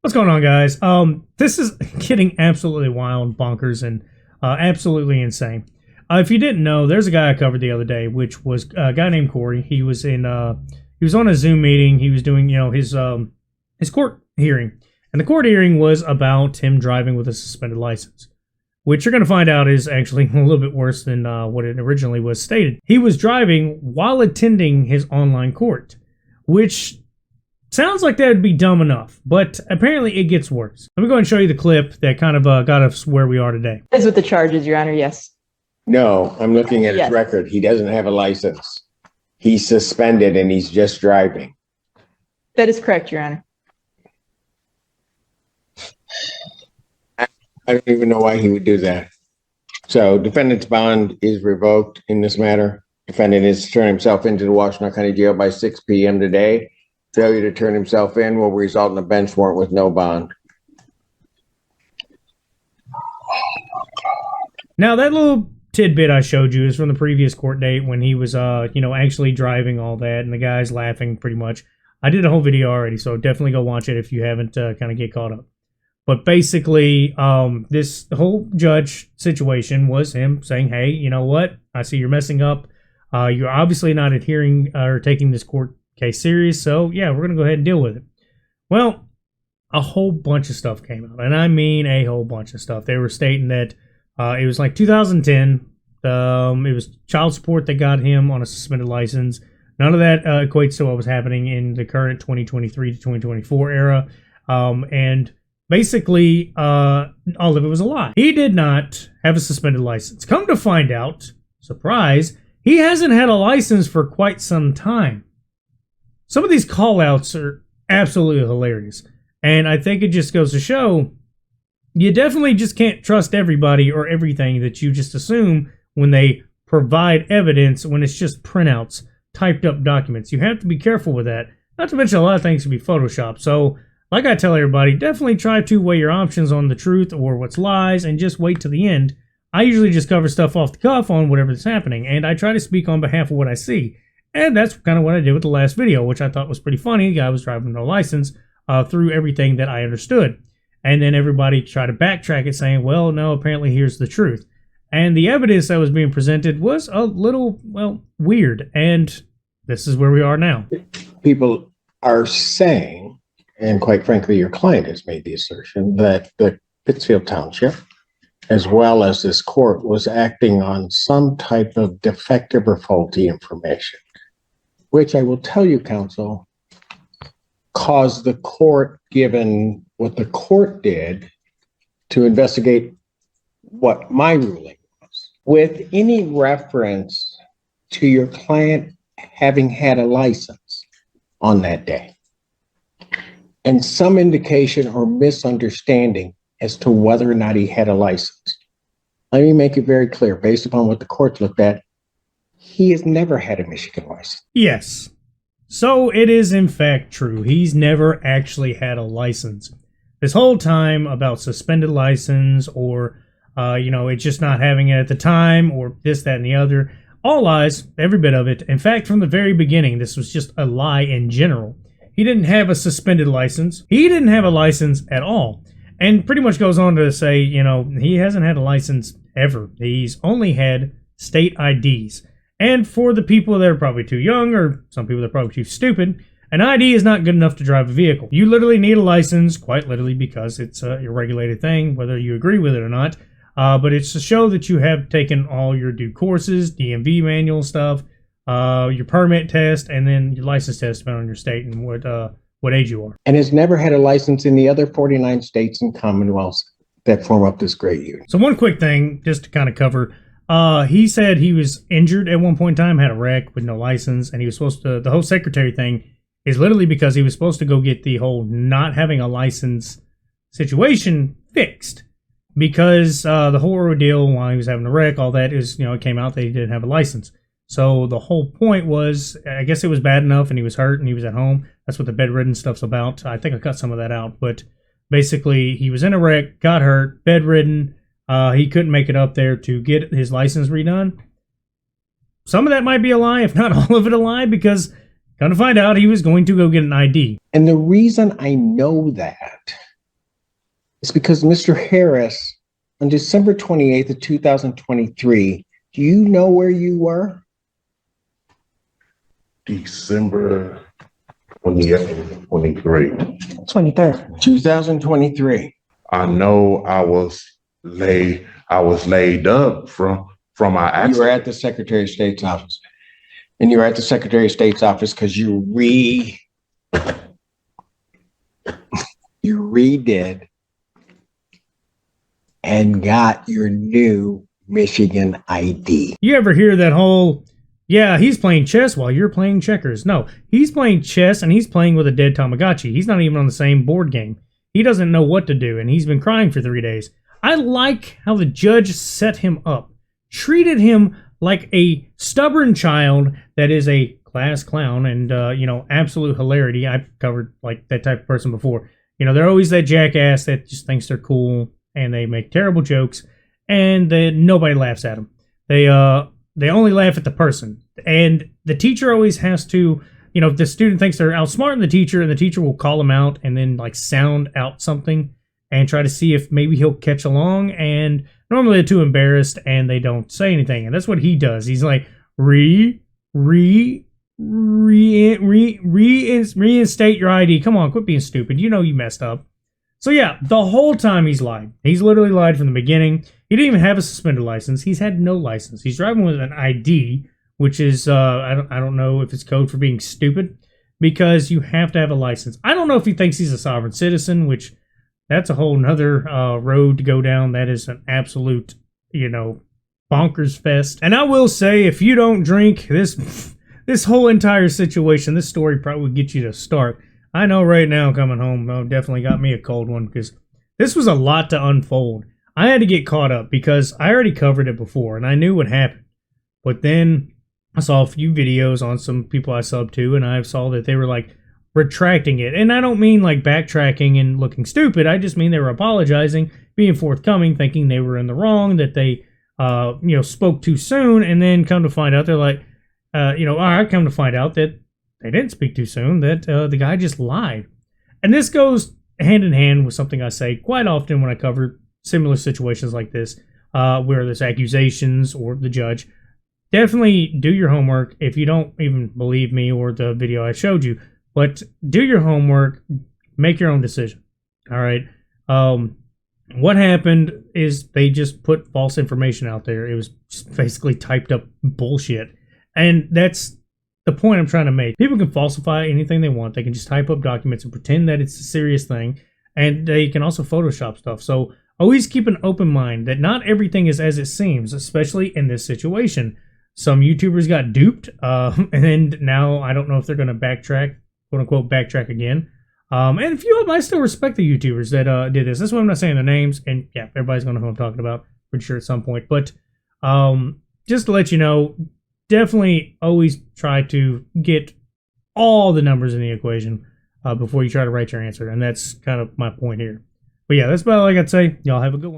What's going on, guys? This is getting absolutely wild, bonkers, and absolutely insane. If you didn't know, there's a guy I covered the other day, which was a guy named Corey. He was on a Zoom meeting. He was doing, his court hearing, and the court hearing was about him driving with a suspended license, which you're going to find out is actually a little bit worse than what it originally was stated. He was driving while attending his online court, which sounds like that would be dumb enough, but apparently it gets worse. Let me go ahead and show you the clip that kind of got us where we are today. Is with the charges, Your Honor, yes. No, I'm looking at his record. He doesn't have a license. He's suspended and he's just driving. That is correct, Your Honor. I don't even know why he would do that. So defendant's bond is revoked in this matter. Defendant is to turn himself into the Washington County Jail by 6 p.m. today. Failure to turn himself in will result in a bench warrant with no bond. Now, that little tidbit I showed you is from the previous court date when he was, actually driving all that, and the guy's laughing pretty much. I did a whole video already, so definitely go watch it if you haven't kind of get caught up. But basically, this whole judge situation was him saying, hey, you know what? I see you're messing up. You're obviously not adhering or taking this court case serious, so yeah, we're going to go ahead and deal with it. Well, a whole bunch of stuff came out, and I mean a whole bunch of stuff. They were stating that it was like 2010. It was child support that got him on a suspended license. None of that equates to what was happening in the current 2023 to 2024 era. And basically, all of it was a lie. He did not have a suspended license. Come to find out, surprise, he hasn't had a license for quite some time. Some of these call-outs are absolutely hilarious. And I think it just goes to show you definitely just can't trust everybody or everything that you just assume when they provide evidence when it's just printouts, typed up documents. You have to be careful with that. Not to mention a lot of things can be photoshopped. So, like I tell everybody, definitely try to weigh your options on the truth or what's lies and just wait to the end. I usually just cover stuff off the cuff on whatever's happening, and I try to speak on behalf of what I see. And that's kind of what I did with the last video, which I thought was pretty funny. The guy was driving no license through everything that I understood. And then everybody tried to backtrack it saying, well, no, apparently here's the truth. And the evidence that was being presented was a little, weird. And this is where we are now. People are saying, and quite frankly, your client has made the assertion that the Pittsfield Township, as well as this court, was acting on some type of defective or faulty information, which I will tell you, counsel, caused the court, given what the court did, to investigate what my ruling was, with any reference to your client having had a license on that day, and some indication or misunderstanding as to whether or not he had a license. Let me make it very clear, based upon what the court looked at, he has never had a Michigan license. Yes. So it is in fact true. He's never actually had a license. This whole time about suspended license or, it's just not having it at the time or this, that, and the other. All lies, every bit of it. In fact, from the very beginning, this was just a lie in general. He didn't have a suspended license. He didn't have a license at all. And pretty much goes on to say, he hasn't had a license ever. He's only had state IDs. And for the people that are probably too young or some people that are probably too stupid, an ID is not good enough to drive a vehicle. You literally need a license, quite literally, because it's a regulated thing, whether you agree with it or not. But it's to show that you have taken all your due courses, DMV manual stuff, your permit test, and then your license test depending on your state and what age you are. And has never had a license in the other 49 states and commonwealths that form up this great union. So one quick thing, just to kind of cover, he said he was injured at one point in time, had a wreck with no license, and he was supposed to, the whole secretary thing is literally because he was supposed to go get the whole not having a license situation fixed. Because the whole ordeal while he was having a wreck, all that is, it came out that he didn't have a license. So the whole point was, I guess it was bad enough and he was hurt and he was at home. That's what the bedridden stuff's about. I think I cut some of that out, but basically he was in a wreck, got hurt, bedridden. He couldn't make it up there to get his license redone. Some of that might be a lie, if not all of it a lie, because come to find out he was going to go get an ID. And the reason I know that It's because Mr. Harris, on December 28th of 2023, do you know where you were? December 28th, 23. 23rd. 2023. I know I was laid up from my You were accident. at the Secretary of State's office. And you were at the Secretary of State's office because you redid and got your new Michigan ID. You ever hear that whole, yeah, he's playing chess while you're playing checkers? No, he's playing chess and he's playing with a dead Tamagotchi. He's not even on the same board game. He doesn't know what to do, and he's been crying for 3 days. I like how the judge set him up, treated him like a stubborn child that is a class clown and, absolute hilarity. I've covered like that type of person before. They're always that jackass that just thinks they're cool and they make terrible jokes and nobody laughs at them. They only laugh at the person. And the teacher always has to, if the student thinks they're outsmarting the teacher, and the teacher will call him out and then like sound out something and try to see if maybe he'll catch along. And normally they're too embarrassed and they don't say anything. And that's what he does. He's like, reinstate your ID. Come on, quit being stupid. You know you messed up. So yeah, the whole time he's lied. He's literally lied from the beginning. He didn't even have a suspended license. He's had no license. He's driving with an ID, which is I don't know if it's code for being stupid, because you have to have a license. I don't know if he thinks he's a sovereign citizen, which that's a whole nother road to go down. That is an absolute, bonkers fest. And I will say, if you don't drink, this whole entire situation, this story probably would get you to start. I know right now coming home, definitely got me a cold one, because this was a lot to unfold. I had to get caught up because I already covered it before and I knew what happened. But then I saw a few videos on some people I subbed to, and I saw that they were like retracting it. And I don't mean like backtracking and looking stupid. I just mean they were apologizing, being forthcoming, thinking they were in the wrong, that they, spoke too soon. And then come to find out, they're like, I come to find out that they didn't speak too soon, that the guy just lied. And this goes hand in hand with something I say quite often when I cover similar situations like this, where there's accusations or the judge. Definitely do your homework if you don't even believe me or the video I showed you. But do your homework, make your own decision. All right. What happened is they just put false information out there. It was just basically typed up bullshit. And that's the point I'm trying to make. People can falsify anything they want. They can just type up documents and pretend that it's a serious thing. And they can also Photoshop stuff. So always keep an open mind that not everything is as it seems, especially in this situation. Some YouTubers got duped, and now I don't know if they're going to backtrack, quote unquote, backtrack again. And a few of them, I still respect the YouTubers that did this. That's why I'm not saying their names. And yeah, everybody's going to know who I'm talking about, pretty sure at some point. But just to let you know, definitely always try to get all the numbers in the equation before you try to write your answer. And that's kind of my point here. But yeah, that's about all I got to say. Y'all have a good one.